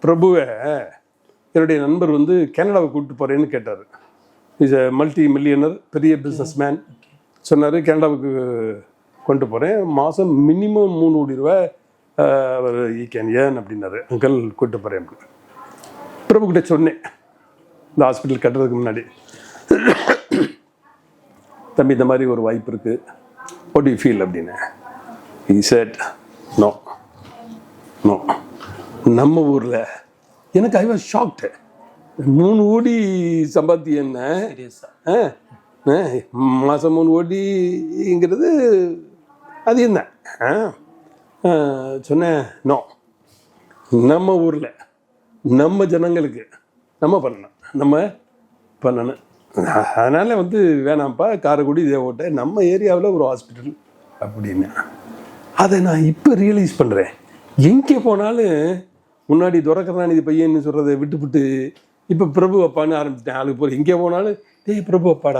பிரபுவை என்னுடைய நண்பர் வந்து கனடாவை கூப்பிட்டு போகிறேன்னு கேட்டார். இஸ் அ மல்டி மில்லியனர், பெரிய பிஸ்னஸ் மேன். சொன்னார் கனடாவுக்கு கொண்டு போகிறேன், மாதம் மினிமம் 3 கோடி ரூபாய் அவர் ஈ கேன் ஏர்ன் அப்படின்னாரு. அங்கிள் கூப்பிட்டு போகிறேன் அப்படின்னு பிரபுக்கிட்ட சொன்னேன் இந்த ஹாஸ்பிட்டல் கட்டுறதுக்கு முன்னாடி. தம்பி இந்த மாதிரி ஒரு வாய்ப்பு இருக்குது, வாட் டு யூ ஃபீல் அப்படின்னு. he said no no. நம்ம ஊரில் எனக்கு ஐ வாஸ் ஷாக்டு. 3 கோடி சம்பாத்தி என்ன மாதம் 3 கோடிங்கிறது அது என்ன சொன்னேன். நோ, நம்ம ஊரில் நம்ம ஜனங்களுக்கு நம்ம பண்ணணும். அதனால் வந்து வேணாம்ப்பா, காரைக்குடி தேவோட்டை நம்ம ஏரியாவில் ஒரு ஹாஸ்பிட்டல் அப்படின்னு. அதை நான் இப்போ ரியலைஸ் பண்ணுறேன். எங்கே போனாலும் முன்னாடி துரக்கரணாநிதி பையன்னு சொல்கிறத விட்டுவிட்டு இப்போ பிரபு அப்பான்னு ஆரம்பிச்சிட்டேன். ஆளுக்கு போகிற எங்கே போனாலும் டேய் பிரபு அப்பாடா